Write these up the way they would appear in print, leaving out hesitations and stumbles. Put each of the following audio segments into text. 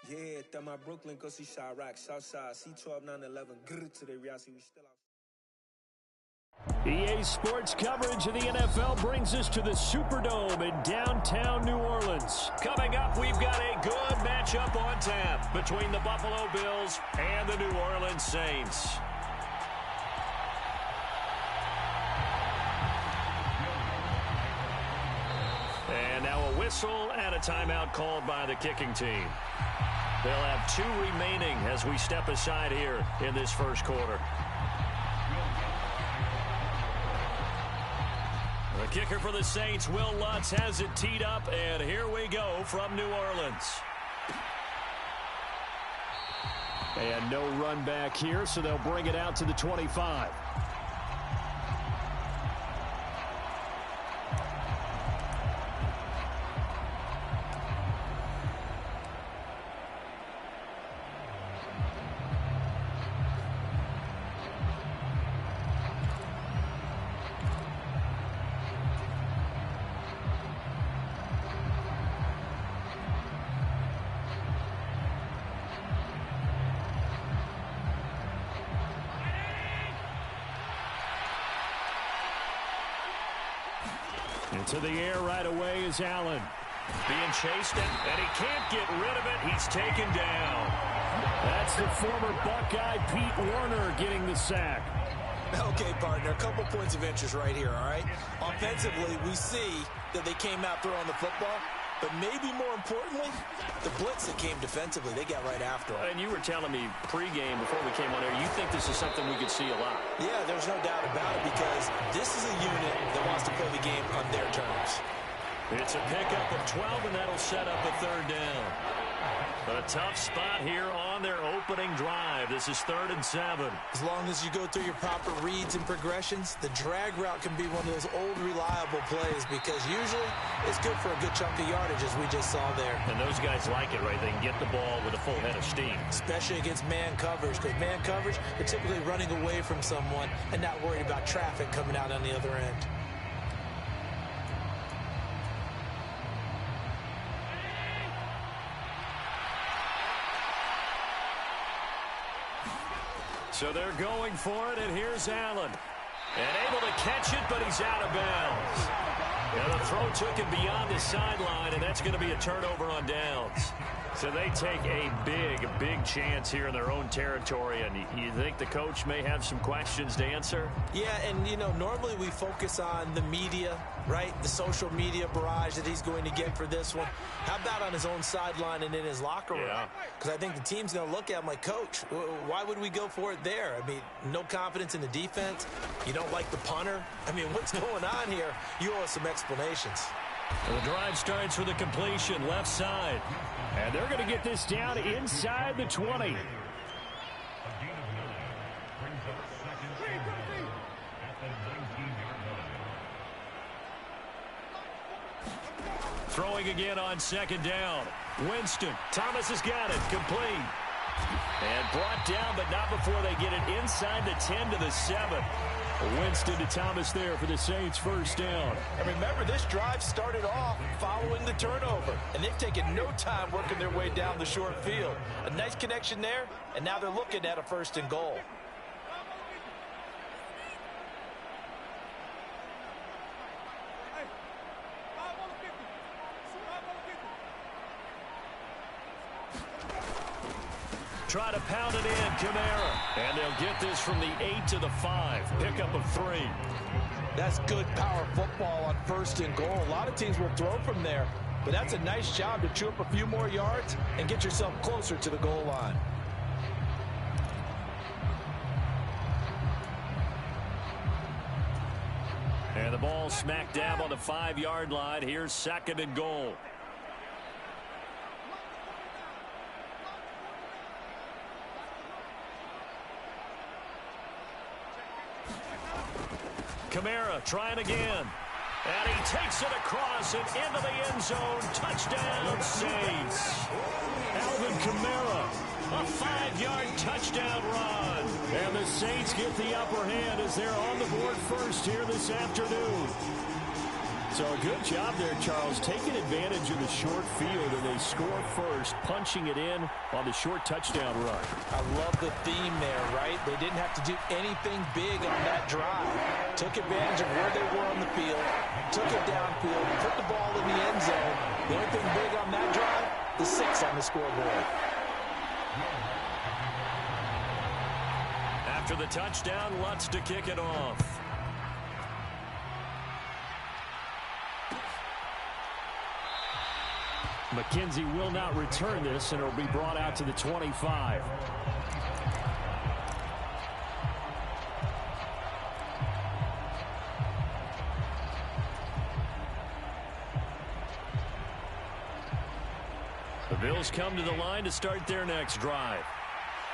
Yeah, tá my Brooklyn, cause he's Chirac, Southside, C12, 911, grrr to the Riasi, we still out. EA Sports coverage of the NFL brings us to the Superdome in downtown New Orleans. Coming up, we've got a good matchup on tap between the Buffalo Bills and the New Orleans Saints. And now a whistle and a timeout called by the kicking team. They'll have 2 remaining as we step aside here in this first quarter. The kicker for the Saints, Will Lutz, has it teed up, and here we go from New Orleans. And no run back here, so they'll bring it out to the 25. To the air right away is Allen. Being chased, and he can't get rid of it. He's taken down. That's the former Buckeye Pete Werner getting the sack. Okay, partner, a couple points of interest right here, all right? Offensively, we see that they came out throwing the football, but maybe more importantly, the blitz that came defensively, they got right after them. And you were telling me pregame before we came on air, you think this is something we could see a lot. Yeah, there's no doubt about it because this is a unit that wants to play the game on their terms. It's a pickup of 12, and that'll set up a third down. A tough spot here on their opening drive. This is 3rd and 7. As long as you go through your proper reads and progressions, the drag route can be one of those old reliable plays because usually it's good for a good chunk of yardage as we just saw there. And those guys like it, right? They can get the ball with a full head of steam. Especially against man coverage because man coverage, they're typically running away from someone and not worried about traffic coming out on the other end. So they're going for it, and here's Allen. And able to catch it, but he's out of bounds. And the throw took him beyond the sideline, and that's going to be a turnover on downs. So they take a big chance here in their own territory, and you think the coach may have some questions to answer? Yeah, and, you know, normally we focus on the media, right, the social media barrage that he's going to get for this one. How about on his own sideline and in his locker room? Because I think the team's going to look at him like, Coach, why would we go for it there? I mean, no confidence in the defense. You don't like the punter. I mean, what's going on here? You owe us some explanations. The drive starts with a completion left side. And they're going to get this down inside the 20. Throwing again on 2nd down. Winston. Thomas has got it. Complete. And brought down, but not before they get it inside the 10 to the 7. Winston to Thomas there for the Saints' first down. And remember, this drive started off following the turnover, and they've taken no time working their way down the short field. A nice connection there, and now they're looking at a 1st and goal. Try to pound it in, Kamara. And they'll get this from the 8 to the 5. Pickup of 3. That's good power football on 1st and goal. A lot of teams will throw from there, but that's a nice job to chew up a few more yards and get yourself closer to the goal line. And the ball smack dab on the 5-yard line. Here's 2nd and goal. Kamara trying again. And he takes it across and into the end zone. Touchdown, Saints. Alvin Kamara, a 5-yard touchdown run. And the Saints get the upper hand as they're on the board first here this afternoon. So a good job there, Charles, taking advantage of the short field, and they score first, punching it in on the short touchdown run. I love the theme there, right? They didn't have to do anything big on that drive. Took advantage of where they were on the field, took it downfield, put the ball in the end zone. The only thing big on that drive, the 6 on the scoreboard. After the touchdown, Lutz to kick it off. McKenzie will not return this, and it'll be brought out to the 25. The Bills come to the line to start their next drive.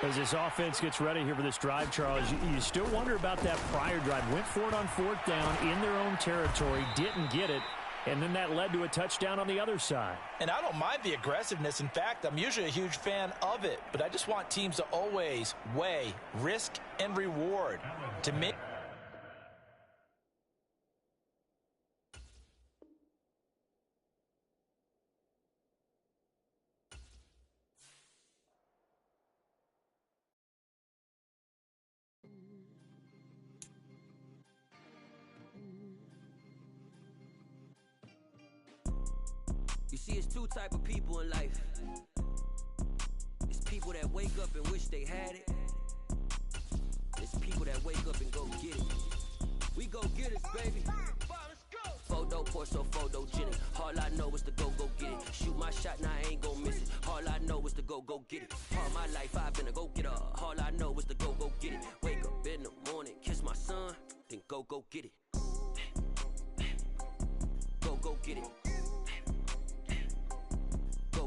As this offense gets ready here for this drive, Charles, you still wonder about that prior drive. Went for it on 4th down in their own territory, didn't get it, and then that led to a touchdown on the other side. And I don't mind the aggressiveness. In fact, I'm usually a huge fan of it, but I just want teams to always weigh risk and reward. To me, you see, it's 2 type of people in life. It's people that wake up and wish they had it. It's people that wake up and go get it. We go get it, baby. Photo poor, so photogenic. All I know is to go get it. Shoot my shot, now I ain't gon' miss it. All I know is to go get it. All my life I've been a go-getter. All I know is to go get it. Wake up in the morning, kiss my son, then go get it. Go get it.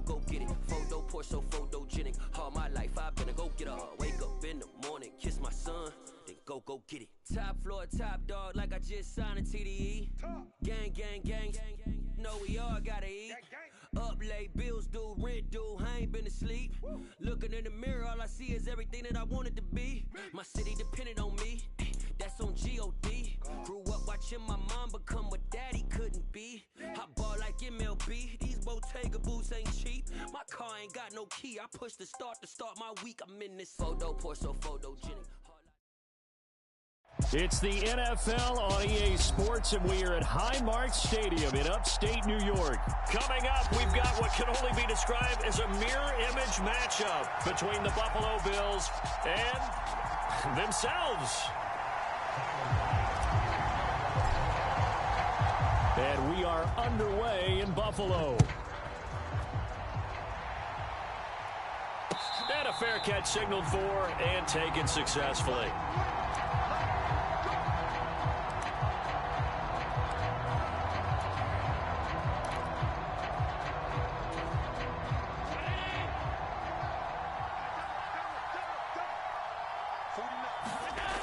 Go get it. Photo poor, so photogenic. All my life I've been a go-getter. Wake up in the morning, kiss my son, then go get it. Top floor, top dog, like I just signed a TDE. Gang, gang, gang. Know we all gotta eat. Up late, bills due, rent due, I ain't been asleep. Looking in the mirror, all I see is everything that I wanted to be. My city depended on me, that's on G.O.D. Grew up watching my mom become what daddy couldn't be. I ball like MLB, these Bottega boots ain't cheap. My car ain't got no key, I push the start to start my week. I'm in this photo poor, so photogenic. It's the NFL on EA Sports, and we are at Highmark Stadium in upstate New York. Coming up, we've got what can only be described as a mirror image matchup between the Buffalo Bills and themselves. And we are underway in Buffalo. And a fair catch signaled for and taken successfully.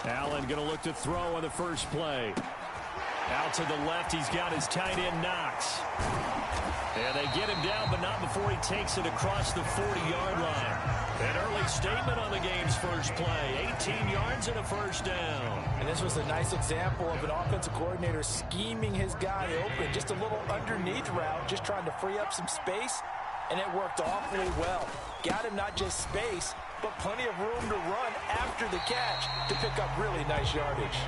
Allen going to look to throw on the first play. Out to the left, he's got his tight end Knox. And they get him down, but not before he takes it across the 40-yard line. An early statement on the game's first play. 18 yards and a first down. And this was a nice example of an offensive coordinator scheming his guy open. Just a little underneath route, just trying to free up some space, and it worked awfully well. Got him not just space, but plenty of room to run after the catch to pick up really nice yardage.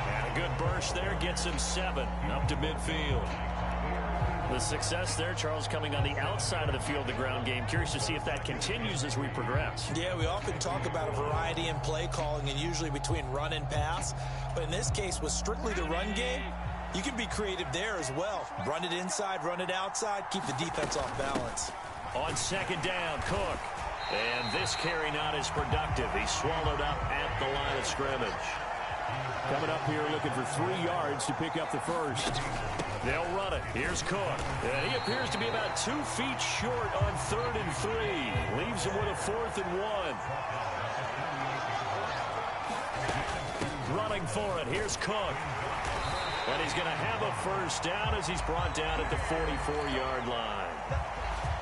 And a good burst there gets him 7 up to midfield. The success there, Charles, coming on the outside of the field, the ground game. Curious to see if that continues as we progress. Yeah, we often talk about a variety in play calling and usually between run and pass. But in this case, with strictly the run game, you can be creative there as well. Run it inside, run it outside, keep the defense off balance. On second down, Cook. And this carry not as productive. He's swallowed up at the line of scrimmage. Coming up here looking for 3 yards to pick up the first. They'll run it. Here's Cook. And he appears to be about 2 feet short on 3rd and 3. Leaves him with a 4th and 1. Running for it. Here's Cook. And he's going to have a first down as he's brought down at the 44-yard line.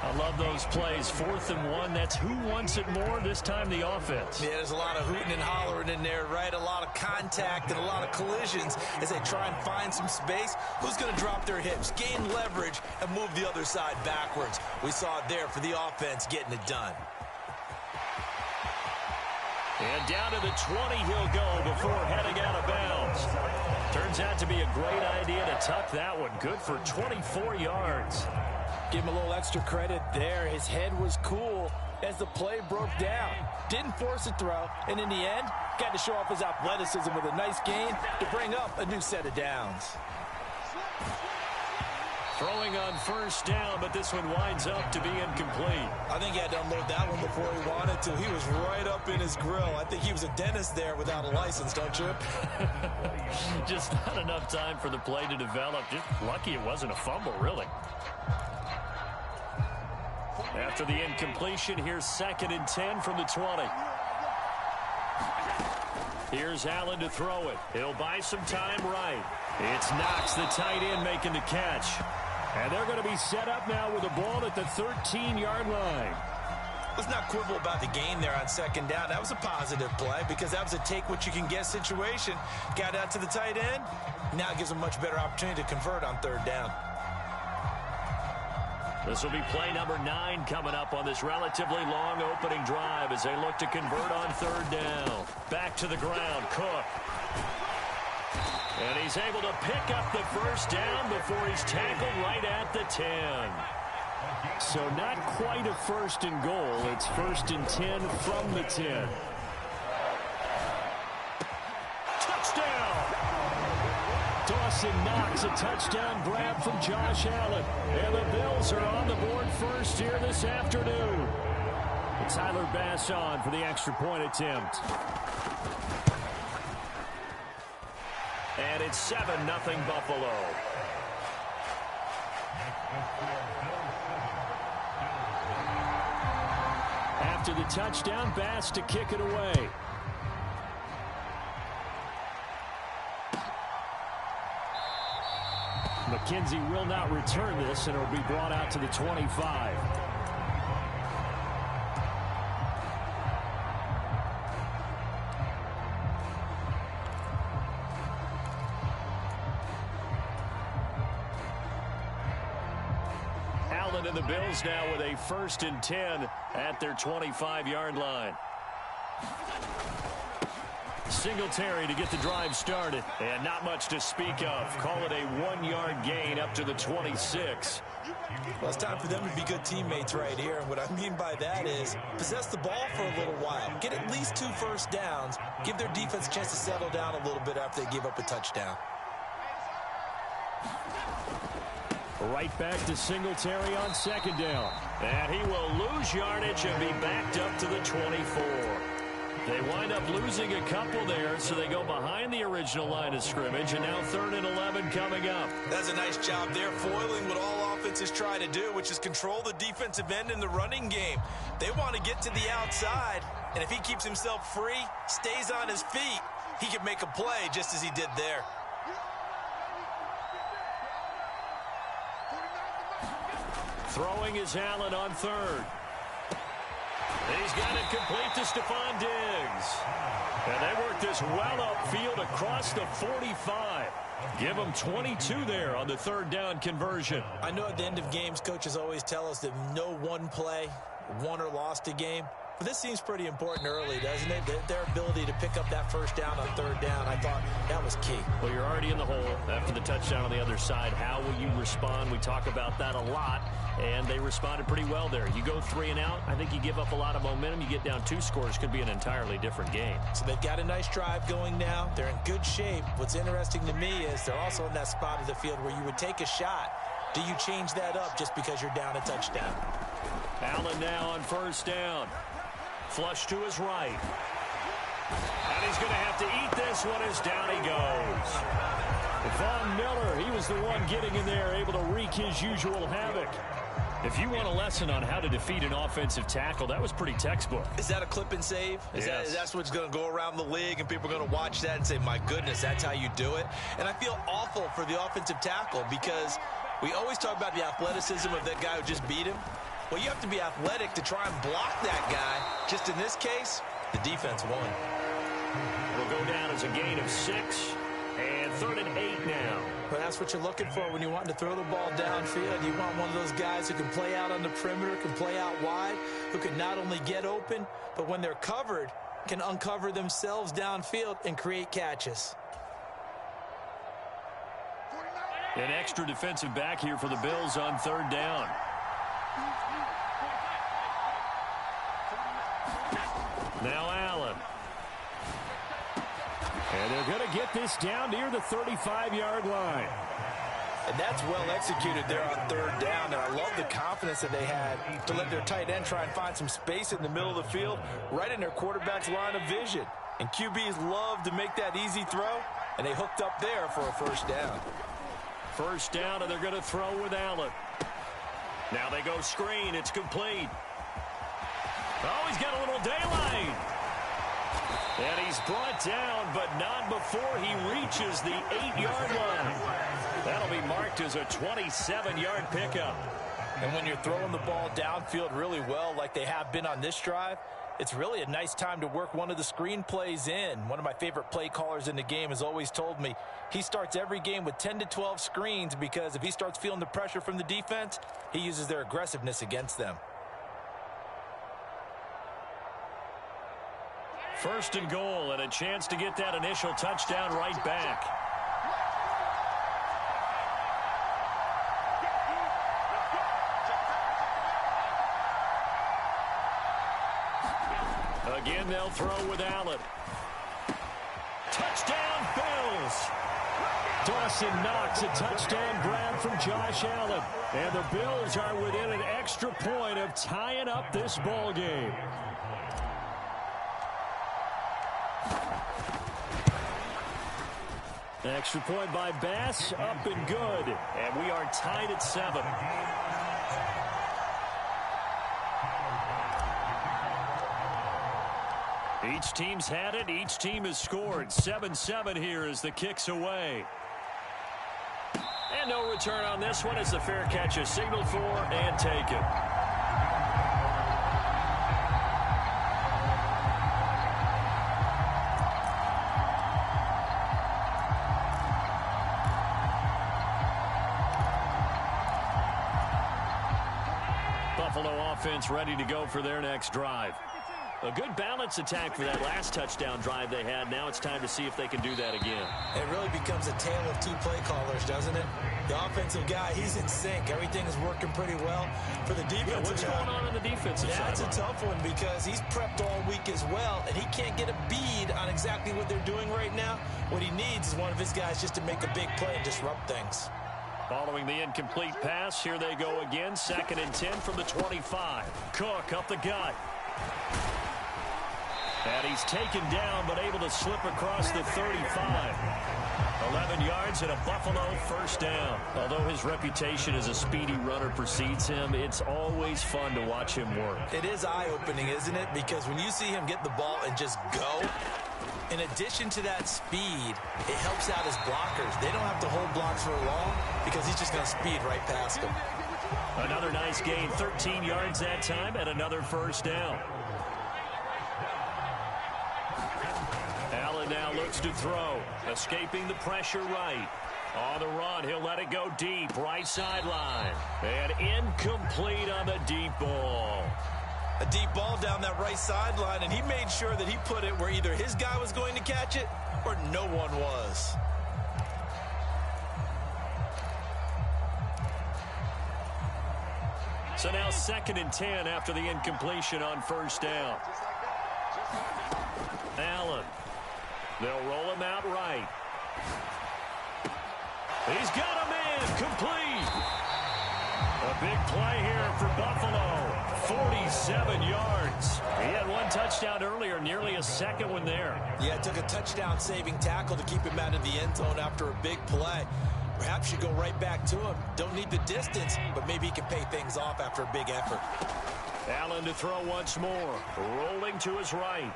I love those plays. 4th and 1. That's who wants it more, this time the offense. Yeah, there's a lot of hooting and hollering in there, right? A lot of contact and a lot of collisions as they try and find some space. Who's going to drop their hips, gain leverage, and move the other side backwards? We saw it there for the offense getting it done. And down to the 20 he'll go before heading out of bounds. Turns out to be a great idea to tuck that one. Good for 24 yards. Give him a little extra credit there. His head was cool as the play broke down. Didn't force a throw, and in the end, got to show off his athleticism with a nice gain to bring up a new set of downs. Throwing on 1st down, but this one winds up to be incomplete. I think he had to unload that one before he wanted to. He was right up in his grill. I think he was a dentist there without a license, don't you? Just not enough time for the play to develop. Just lucky it wasn't a fumble, really. After the incompletion, here's 2nd and 10 from the 20. Here's Allen to throw it. He'll buy some time right. It's Knox, the tight end, making the catch. And they're going to be set up now with the ball at the 13-yard line. Let's not quibble about the gain there on 2nd down. That was a positive play because that was a take-what-you-can-get situation. Got out to the tight end. Now it gives them a much better opportunity to convert on 3rd down. This will be play number 9 coming up on this relatively long opening drive as they look to convert on 3rd down. Back to the ground, Cook. And he's able to pick up the 1st down before he's tackled right at the 10. So not quite a 1st and goal. It's 1st and 10 from the 10. Touchdown! Dawson Knox, a touchdown grab from Josh Allen. And the Bills are on the board first here this afternoon. And Tyler Bass on for the extra point attempt. And it's 7-0 Buffalo. After the touchdown, Bass to kick it away. McKenzie will not return this, and it will be brought out to the 25. Allen and the Bills now with a 1st and 10 at their 25-yard line. Singletary to get the drive started, and not much to speak of. Call it a 1-yard gain up to the 26. Well, it's time for them to be good teammates right here, and what I mean by that is possess the ball for a little while, get at least 2 first downs, give their defense a chance to settle down a little bit after they give up a touchdown. Right back to Singletary on 2nd down, and he will lose yardage and be backed up to the 24. They wind up losing a couple there, so they go behind the original line of scrimmage, and now 3rd and 11 coming up. That's a nice job there, foiling what all offenses try to do, which is control the defensive end in the running game. They want to get to the outside, and if he keeps himself free, stays on his feet, he can make a play just as he did there. Throwing is Allen on 3rd. And he's got it complete to Stephon Diggs. And they work this well upfield across the 45. Give them 22 there on the 3rd down conversion. I know at the end of games, coaches always tell us that no one play won or lost a game. But this seems pretty important early, doesn't it? Their ability to pick up that 1st down on 3rd down, I thought that was key. Well, you're already in the hole after the touchdown on the other side. How will you respond? We talk about that a lot, and they responded pretty well there. You go 3 and out, I think you give up a lot of momentum. You get down 2 scores, could be an entirely different game. So they've got a nice drive going now. They're in good shape. What's interesting to me is they're also in that spot of the field where you would take a shot. Do you change that up just because you're down a touchdown? Allen now on 1st down. Flush to his right. And he's going to have to eat this one as down he goes. Von Miller, he was the one getting in there, able to wreak his usual havoc. If you want a lesson on how to defeat an offensive tackle, that was pretty textbook. Is that a clip and save? Yes. That's what's going to go around the league, and people are going to watch that and say, my goodness, that's how you do it? And I feel awful for the offensive tackle because we always talk about the athleticism of that guy who just beat him. Well, you have to be athletic to try and block that guy. Just in this case, the defense won. It'll go down as a gain of 6. And 3rd and 8 now. Well, that's what you're looking for when you want to throw the ball downfield. You want one of those guys who can play out on the perimeter, can play out wide, who can not only get open, but when they're covered, can uncover themselves downfield and create catches. An extra defensive back here for the Bills on 3rd down. Now Allen. And they're going to get this down near the 35-yard line. And that's well executed there on 3rd down. And I love the confidence that they had to let their tight end try and find some space in the middle of the field, right in their quarterback's line of vision. And QBs love to make that easy throw, and they hooked up there for a 1st down. 1st down, and they're going to throw with Allen. Now they go screen. It's complete. Oh, he's got a little daylight. And he's brought down, but not before he reaches the 8-yard line. That'll be marked as a 27-yard pickup. And when you're throwing the ball downfield really well like they have been on this drive, it's really a nice time to work one of the screen plays in. One of my favorite play callers in the game has always told me he starts every game with 10 to 12 screens because if he starts feeling the pressure from the defense, he uses their aggressiveness against them. 1st and goal, and a chance to get that initial touchdown right back. Again, they'll throw with Allen. Touchdown, Bills! Dawson Knox, a touchdown grab from Josh Allen. And the Bills are within an extra point of tying up this ball game. Extra point by Bass, up and good. And we are tied at 7. Each team's had it. Each team has scored. 7-7 here as the kick's away. And no return on this one as the fair catch is signaled for and taken. Buffalo offense ready to go for their next drive. A good balance attack for that last touchdown drive they had. Now it's time to see if they can do that again. It really becomes a tale of 2 play callers, doesn't it? The offensive guy, he's in sync. Everything is working pretty well. For the defensive guy, what's going on the defensive side? That's a tough one because he's prepped all week as well, and he can't get a bead on exactly what they're doing right now. What he needs is one of his guys just to make a big play and disrupt things. Following the incomplete pass, here they go again. 2nd and 10 from the 25. Cook up the gut. And he's taken down, but able to slip across the 35. 11 yards and a Buffalo 1st down. Although his reputation as a speedy runner precedes him, it's always fun to watch him work. It is eye-opening, isn't it? Because when you see him get the ball and just go, in addition to that speed, it helps out his blockers. They don't have to hold blocks for long because he's just going to speed right past them. Another nice gain, 13 yards that time, and another 1st down. Allen now looks to throw, escaping the pressure right. On the run, he'll let it go deep, right sideline. And incomplete on the deep ball. A deep ball down that right sideline, and he made sure that he put it where either his guy was going to catch it or no one was. So now 2nd and 10 after the incompletion on 1st down. Allen. They'll roll him out right. He's got a man complete. A big play here for Buffalo. 47 yards. He had 1 touchdown earlier, nearly a 2nd one there. Yeah, it took a touchdown-saving tackle to keep him out of the end zone after a big play. Perhaps you go right back to him. Don't need the distance, but maybe he can pay things off after a big effort. Allen to throw once more. Rolling to his right.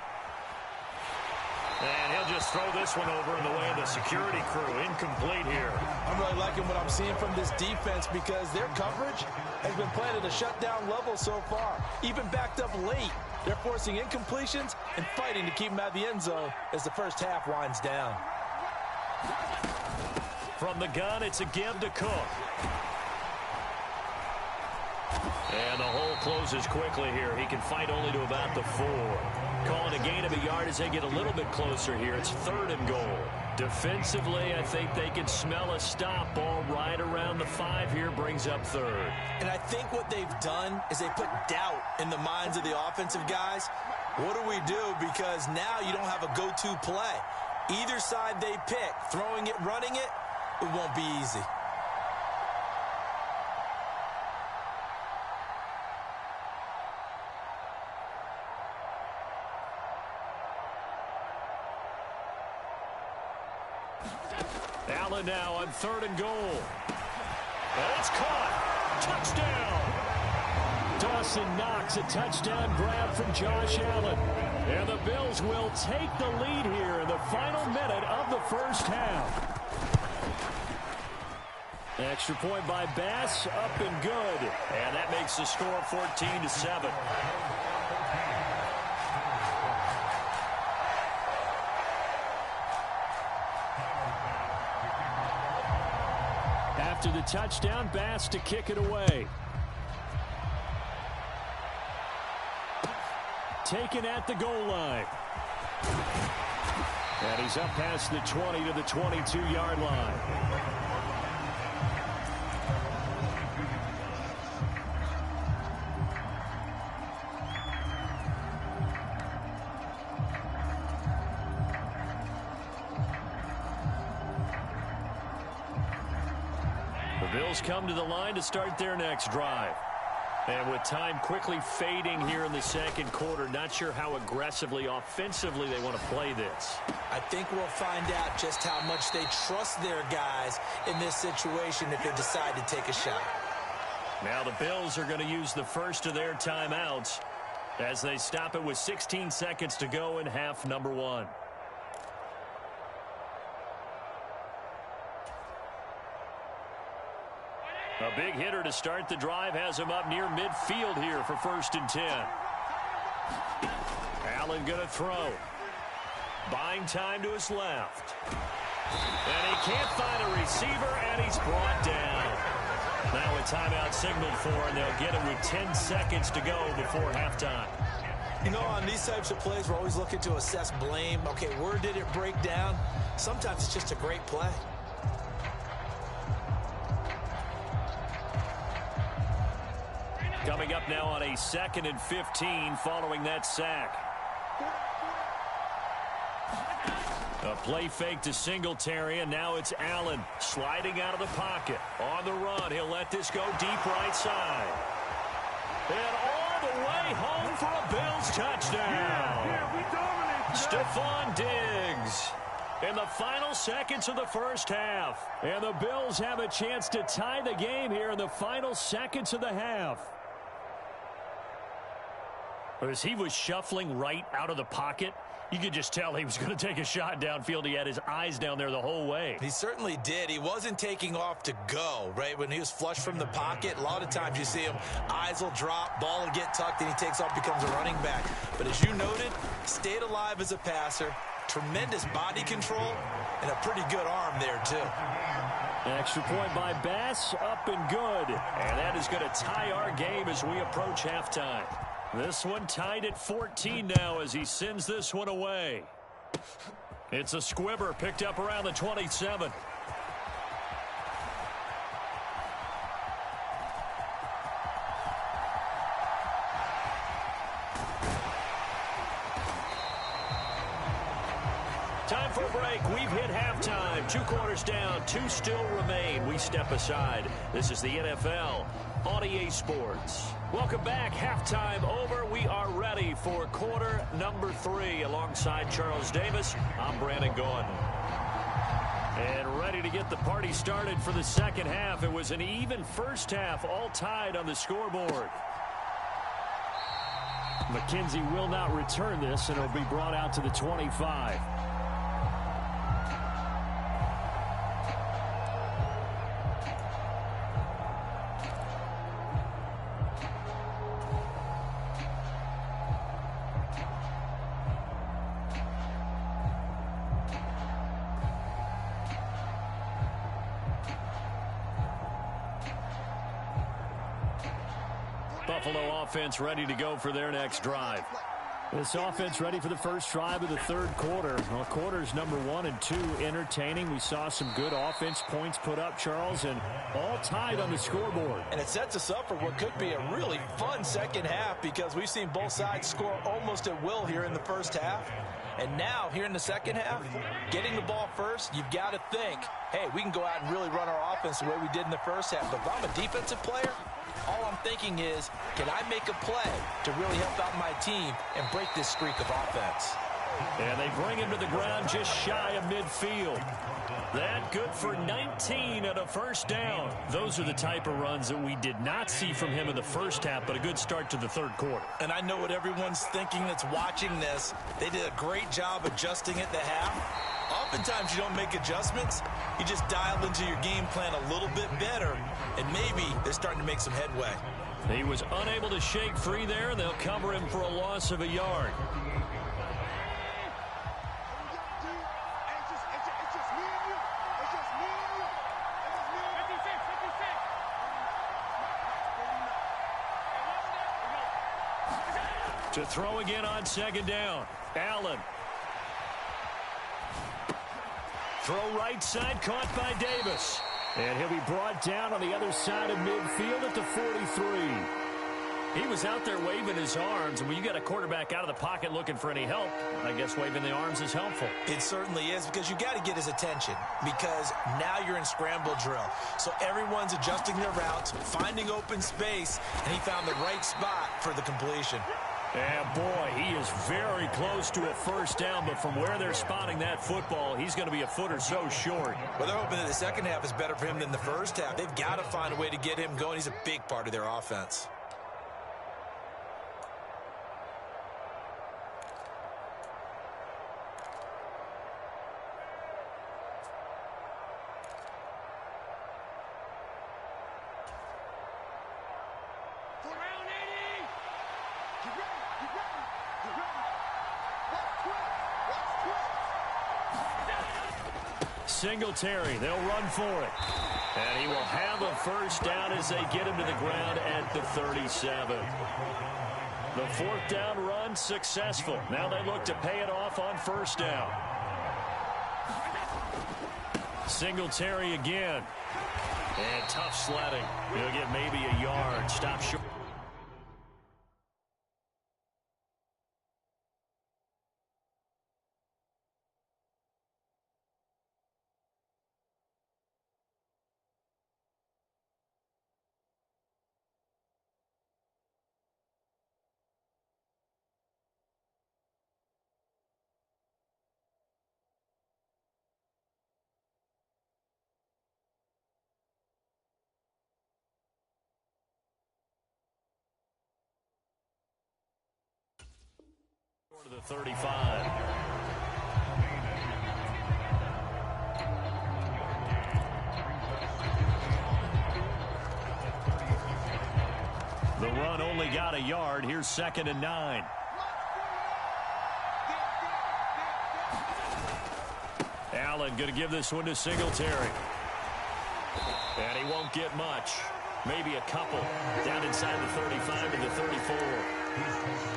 And he'll just throw this one over in the way of the security crew. Incomplete here. I'm really liking what I'm seeing from this defense because their coverage has been played at a shutdown level so far. Even backed up late, they're forcing incompletions and fighting to keep them out of the end zone as the first half winds down. From the gun, it's a give to Cook. And the hole closes quickly here. He can fight only to about the 4. Calling a gain of a yard as they get a little bit closer here. It's 3rd and goal. Defensively, I think they can smell a stop. Ball right around the 5 here, brings up 3rd. And I think what they've done is they put doubt in the minds of the offensive guys. What do we do? Because now you don't have a go-to play. Either side they pick, throwing it, running it, it won't be easy. Allen now on 3rd and goal. And it's caught. Touchdown. Dawson Knox, a touchdown grab from Josh Allen. And the Bills will take the lead here in the final minute of the first half. Extra point by Bass, up and good. And that makes the score 14-7. After the touchdown, Bass to kick it away. Taken at the goal line. And he's up past the 20 to the 22-yard line. Bills come to the line to start their next drive. And with time quickly fading here in the second quarter, not sure how aggressively, offensively they want to play this. I think we'll find out just how much they trust their guys in this situation if they decide to take a shot. Now the Bills are going to use the first of their timeouts as they stop it with 16 seconds to go in half number 1. A big hitter to start the drive has him up near midfield here for 1st and 10. Allen going to throw. Buying time to his left. And he can't find a receiver, and he's brought down. Now a timeout signaled for, and they'll get it with 10 seconds to go before halftime. You know, on these types of plays, we're always looking to assess blame. Okay, where did it break down? Sometimes it's just a great play. Coming up now on a 2nd and 15 following that sack. A play fake to Singletary, and now it's Allen sliding out of the pocket. On the run, he'll let this go deep right side. And all the way home for a Bills touchdown. Stephon Diggs in the final seconds of the first half. And the Bills have a chance to tie the game here in the final seconds of the half. As he was shuffling right out of the pocket, you could just tell he was going to take a shot downfield. He had his eyes down there the whole way. He certainly did. He wasn't taking off to go, right? When he was flushed from the pocket, a lot of times you see him, eyes will drop, ball will get tucked, and he takes off, becomes a running back. But as you noted, stayed alive as a passer, tremendous body control, and a pretty good arm there, too. Extra point by Bass, up and good. And that is going to tie our game as we approach halftime. This one tied at 14 now as he sends this one away. It's a squibber picked up around the 27. Time for a break. We've hit halftime. 2 quarters down, 2 still remain. We step aside. This is the NFL on EA Sports. Welcome back. Halftime over. We are ready for quarter number 3. Alongside Charles Davis, I'm Brandon Gordon. And ready to get the party started for the second half. It was an even first half, all tied on the scoreboard. McKenzie will not return this, and it'll be brought out to the 25. Buffalo offense ready to go for their next drive. This offense ready for the first drive of the third quarter. Well, quarters number 1 and 2 entertaining. We saw some good offense points put up, Charles, and all tied on the scoreboard. And it sets us up for what could be a really fun second half because we've seen both sides score almost at will here in the first half. And now, here in the second half, getting the ball first, you've got to think, hey, we can go out and really run our offense the way we did in the first half. But if I'm a defensive player, all I'm thinking is, can I make a play to really help out my team and break this streak of offense? And they bring him to the ground just shy of midfield. That good for 19 and a first down. Those are the type of runs that we did not see from him in the first half, but a good start to the third quarter. And I know what everyone's thinking that's watching this. They did a great job adjusting at the half. Oftentimes you don't make adjustments. You just dial into your game plan a little bit better, and maybe they're starting to make some headway. He was unable to shake free there. They'll cover him for a loss of a yard. To throw again on second down. Allen. Throw right side, caught by Davis. And he'll be brought down on the other side of midfield at the 43. He was out there waving his arms, and when you got a quarterback out of the pocket looking for any help, I guess waving the arms is helpful. It certainly is, because you got to get his attention, because now you're in scramble drill. So everyone's adjusting their routes, finding open space, and he found the right spot for the completion. And boy, he is very close to a first down, but from where they're spotting that football, he's going to be a foot or so short. Well, they're hoping that the second half is better for him than the first half. They've got to find a way to get him going. He's a big part of their offense. Singletary, they'll run for it. And he will have a first down as they get him to the ground at the 37. The fourth down run successful. Now they look to pay it off on first down. Singletary again. And tough sledding. He'll get maybe a yard. Stop short. To the 35. The run only got a yard. Here's 2nd and 9. Allen going to give this one to Singletary. And he won't get much. Maybe a couple. Down inside the 35 to the 34.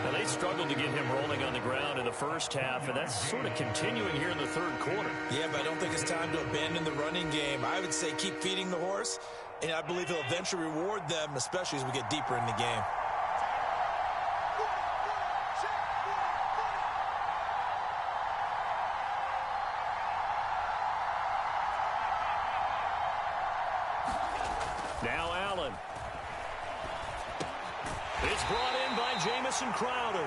Now, they struggled to get him rolling on the ground in the first half, and that's sort of continuing here in the third quarter. Yeah, but I don't think it's time to abandon the running game. I would say keep feeding the horse, and I believe he'll eventually reward them, especially as we get deeper in the game. Now Allen. It's brought in by Jamison Crowder.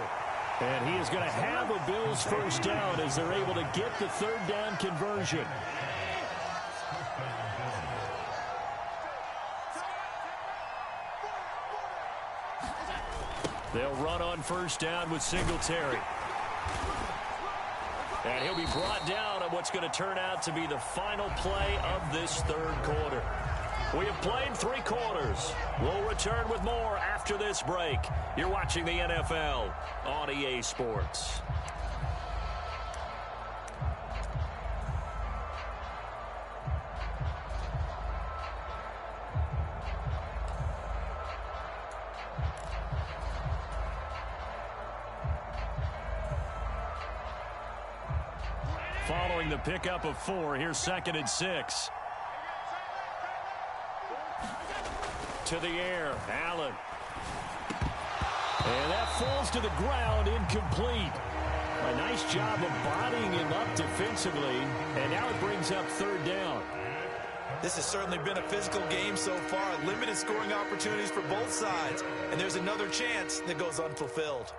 And he is going to have a Bills first down as they're able to get the third down conversion. They'll run on first down with Singletary. And he'll be brought down on what's going to turn out to be the final play of this third quarter. We have played 3 quarters. We'll return with more after this break. You're watching the NFL on EA Sports. following the pickup of 4. Here's 2nd and 6. To the air, Allen. And that falls to the ground, incomplete. A nice job of bodying him up defensively, and now it brings up 3rd down. This has certainly been a physical game so far. Limited scoring opportunities for both sides, and there's another chance that goes unfulfilled.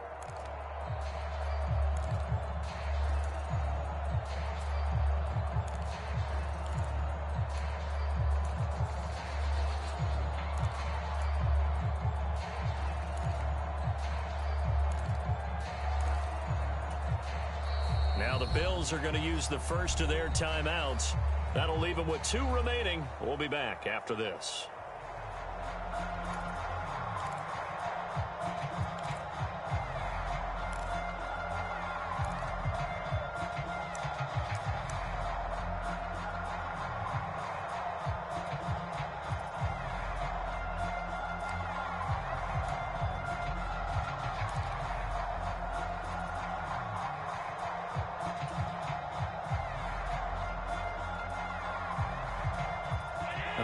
Now the Bills are going to use the first of their timeouts. That'll leave them with 2 remaining. We'll be back after this.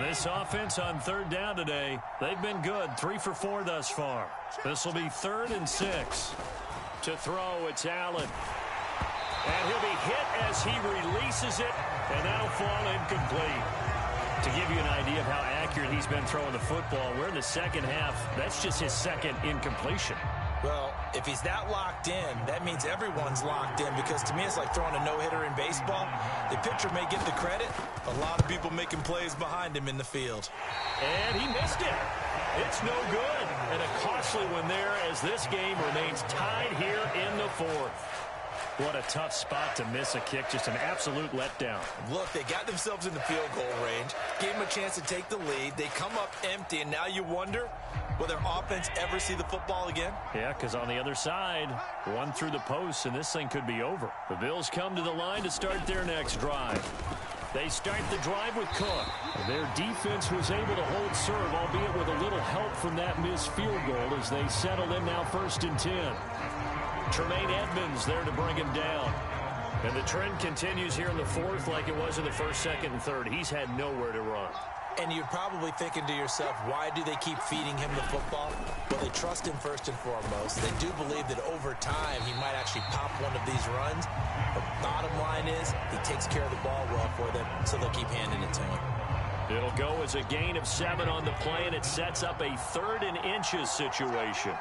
This offense on 3rd down today, they've been good. 3 for 4 thus far. This will be 3rd and 6. To throw, it's Allen. And he'll be hit as he releases it, and that'll fall incomplete. To give you an idea of how accurate he's been throwing the football, we're in the 2nd half. That's just his 2nd incompletion. Well, if he's that locked in, that means everyone's locked in, because to me it's like throwing a no-hitter in baseball. The pitcher may get the credit, a lot of people making plays behind him in the field. And he missed it. It's no good. And a costly one there as this game remains tied here in the 4th. What a tough spot to miss a kick. Just an absolute letdown. Look, they got themselves in the field goal range, gave them a chance to take the lead. They come up empty, and now you wonder, will their offense ever see the football again? Yeah, because on the other side, 1 through the post, and this thing could be over. The Bills come to the line to start their next drive. They start the drive with Cook. Their defense was able to hold serve, albeit with a little help from that missed field goal as they settle in now 1st and 10. Tremaine Edmonds there to bring him down. And the trend continues here in the 4th like it was in the 1st, 2nd, and 3rd. He's had nowhere to run. And you're probably thinking to yourself, why do they keep feeding him the football? Well, they trust him first and foremost. They do believe that over time he might actually pop one of these runs. But bottom line is he takes care of the ball well for them, so they'll keep handing it to him. It'll go as a gain of 7 on the play, and it sets up a 3rd and inches situation.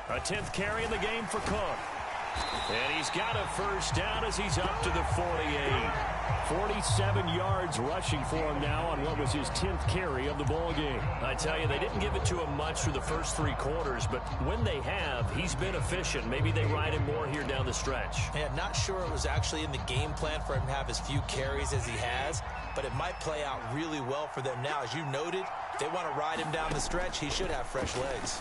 A 10th carry in the game for Cook. And he's got a 1st down as he's up to the 48. 47 yards rushing for him now on what was his 10th carry of the ball game. I tell you, they didn't give it to him much through the first 3 quarters, but when they have, he's been efficient. Maybe they ride him more here down the stretch. Yeah, not sure it was actually in the game plan for him to have as few carries as he has, but it might play out really well for them now. As you noted, if they want to ride him down the stretch, he should have fresh legs.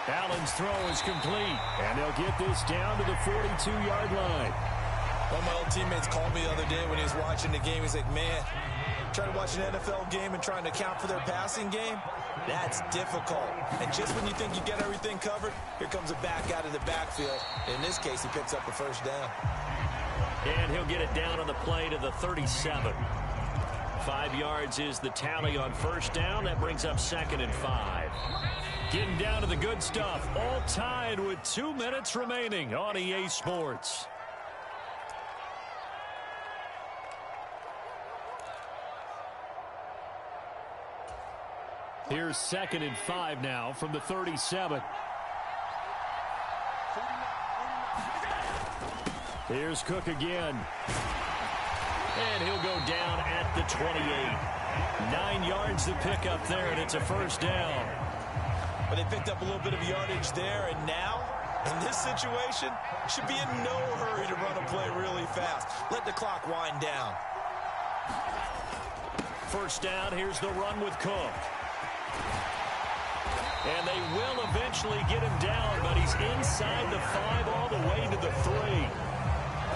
Allen's throw is complete, and they'll get this down to the 42-yard line. One of my old teammates called me the other day when he was watching the game. He's like, man, trying to watch an NFL game and trying to account for their passing game, that's difficult. And just when you think you get everything covered, here comes a back out of the backfield. In this case, he picks up a 1st down. And he'll get it down on the play to the 37. 5 yards is the tally on 1st down. That brings up 2nd and 5. Getting down to the good stuff. All tied with 2 minutes remaining on EA Sports. Here's 2nd and 5 now from the 37. Here's Cook again. And he'll go down at the 28. 9 yards to pick up there, and it's a 1st down. But they picked up a little bit of yardage there, and now, in this situation, should be in no hurry to run a play really fast. Let the clock wind down. 1st down, here's the run with Cook. And they will eventually get him down, but he's inside the 5 all the way to the 3.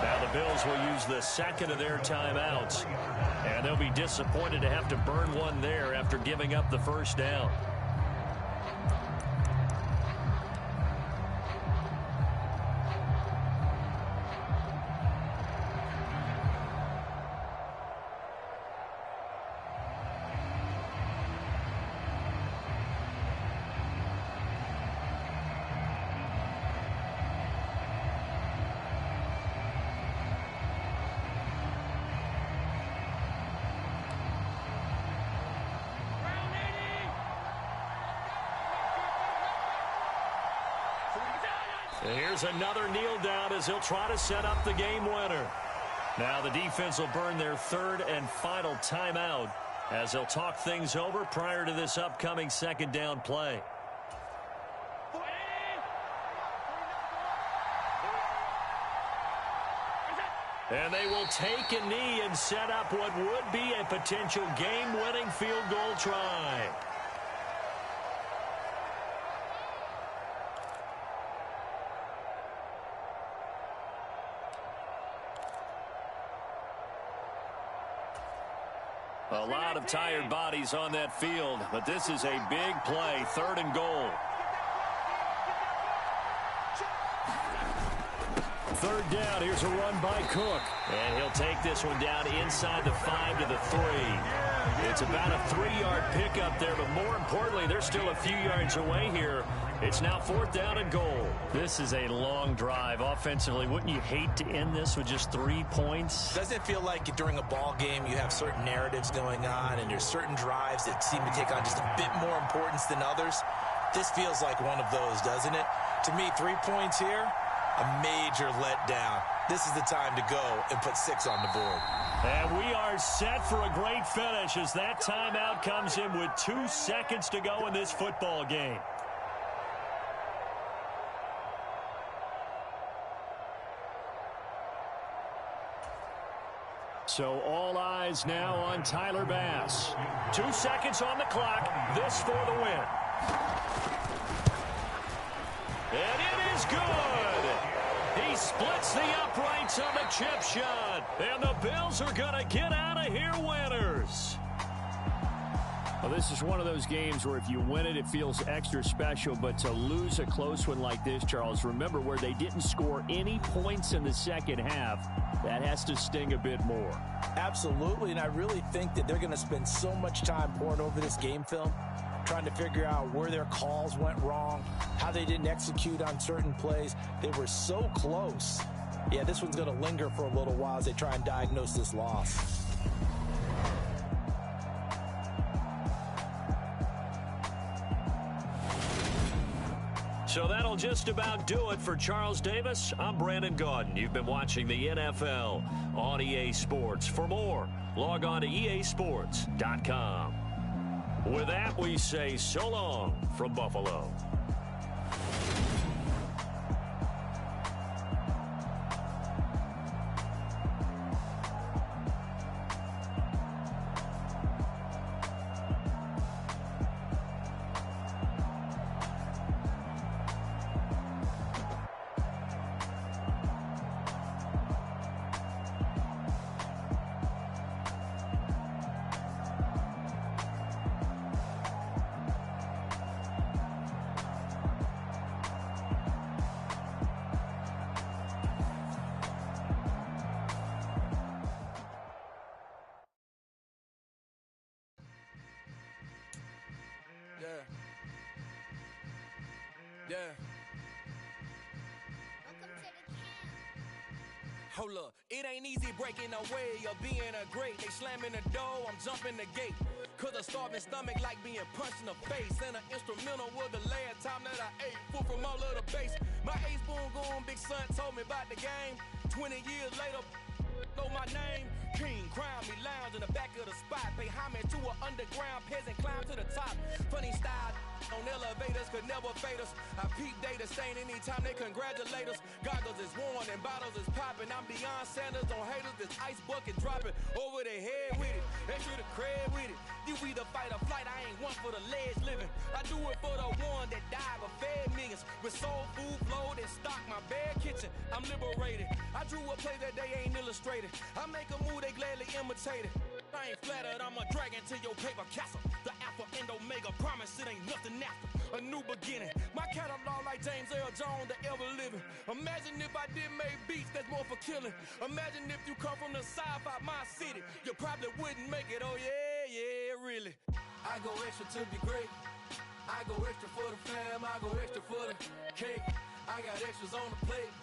Now the Bills will use the 2nd of their timeouts, and they'll be disappointed to have to burn one there after giving up the 1st down. And here's another kneel down as he'll try to set up the game winner. Now the defense will burn their third and final timeout as they'll talk things over prior to this upcoming second down play. And they will take a knee and set up what would be a potential game-winning field goal try. A lot of tired bodies on that field, but this is a big play, 3rd and goal. 3rd down, here's a run by Cook. And he'll take this one down inside the 5 to the 3. It's about a 3-yard pickup there, but more importantly, they're still a few yards away here. It's now 4th down and goal. This is a long drive. Offensively, wouldn't you hate to end this with just 3 points? Doesn't it feel like during a ball game you have certain narratives going on and there's certain drives that seem to take on just a bit more importance than others? This feels like one of those, doesn't it? To me, 3 points here, a major letdown. This is the time to go and put 6 on the board. And we are set for a great finish as that timeout comes in with 2 seconds to go in this football game. So all eyes now on Tyler Bass. 2 seconds on the clock. This for the win. And it is good. He splits the uprights on the chip shot. And the Bills are going to get out of here winners. Well, this is one of those games where if you win it, it feels extra special. But to lose a close one like this, Charles, remember where they didn't score any points in the second half, that has to sting a bit more. Absolutely, and I really think that they're going to spend so much time pouring over this game film, trying to figure out where their calls went wrong, how they didn't execute on certain plays. They were so close. Yeah, this one's going to linger for a little while as they try and diagnose this loss. So that'll just about do it for Charles Davis. I'm Brandon Gaudin. You've been watching the NFL on EA Sports. For more, log on to easports.com. With that, we say so long from Buffalo. Yeah. Hold up, it ain't easy breaking away or being a great. They slamming the door, I'm jumping the gate. Cause a starving stomach like being punched in the face. And an instrumental was the last time that I ate food from all of the base. My ace boom goon big son told me about the game. 20 years later, know my name. King, crown me, lounge in the back of the spot. Pay homage to an underground peasant, climb to the top. Funny style on elevators could never fade us. I peep data stain anytime they congratulate us. Goggles is worn and bottles is popping. I'm beyond Sanders on haters. This ice bucket dropping over their head with it. Extra the cred with it. You either fight or flight. I ain't one for the ledge living. I do it for the one that died but fed millions. With soul food flowed and stock my bare kitchen. I'm liberated. I drew a play that they ain't illustrated. I make a move they gladly imitated. I ain't flattered, I'm a dragon to your paper castle. The alpha and omega, promise it ain't nothing after. A new beginning. My catalog like James Earl Jones, the ever living. Imagine if I did make beats that's more for killing. Imagine if you come from the south out my city. You probably wouldn't make it, oh yeah, really. I go extra to be great. I go extra for the fam, I go extra for the cake. I got extras on the plate.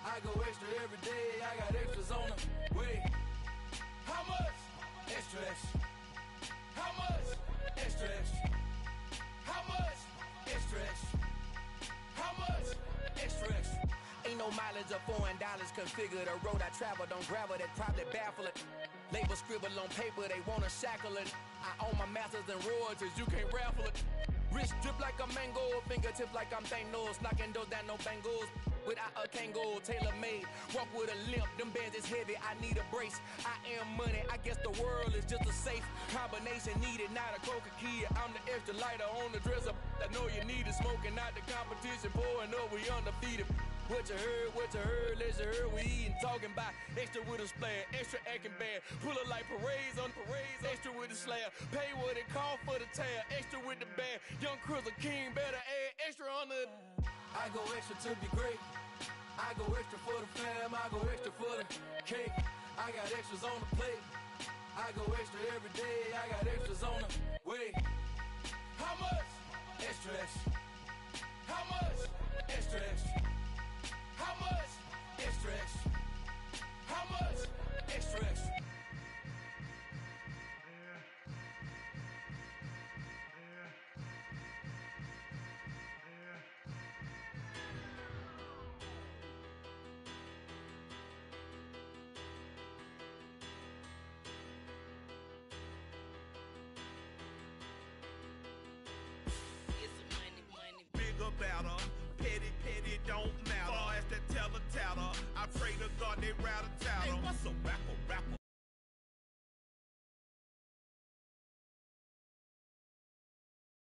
I go extra every day, I got extras on the way. How much? Extra, extra. How much? Extra, extra. How much? Extra, extra. How much? Extra, extra. foreign dollars configure the road I travel. Don't gravel, that probably baffle it. Label scribble on paper, they wanna shackle it. I own my masters and royalties, you can't raffle it. Wrist drip like a mango, fingertip like I'm Thanos. Knocking those down, no bangles. Without a Kango, tailor-made. Walk with a limp, them bands is heavy, I need a brace. I am money, I guess the world is just a safe combination needed, not a coca key. I'm the extra lighter on the dresser. I know you need it, smoking out the competition, pouring up, we undefeated. What you heard, let's hear we eatin', talking about extra with a splash, extra acting bad, pull it like parades on parades, extra with the slab, pay what it call for the tab, extra with the band, young Chris a king, better add extra on the. I go extra to be great, I go extra for the fam, I go extra for the cake, I got extras on the plate, I go extra every day, I got extras on the way. How much? Extra, extra. How much? Extra, extra. How much? Extra, extra. How much? Extra, extra. Bigger, better, petty, don't matter. As that teller tatter, I pray to God they rattle tattle. Hey, what's a rapper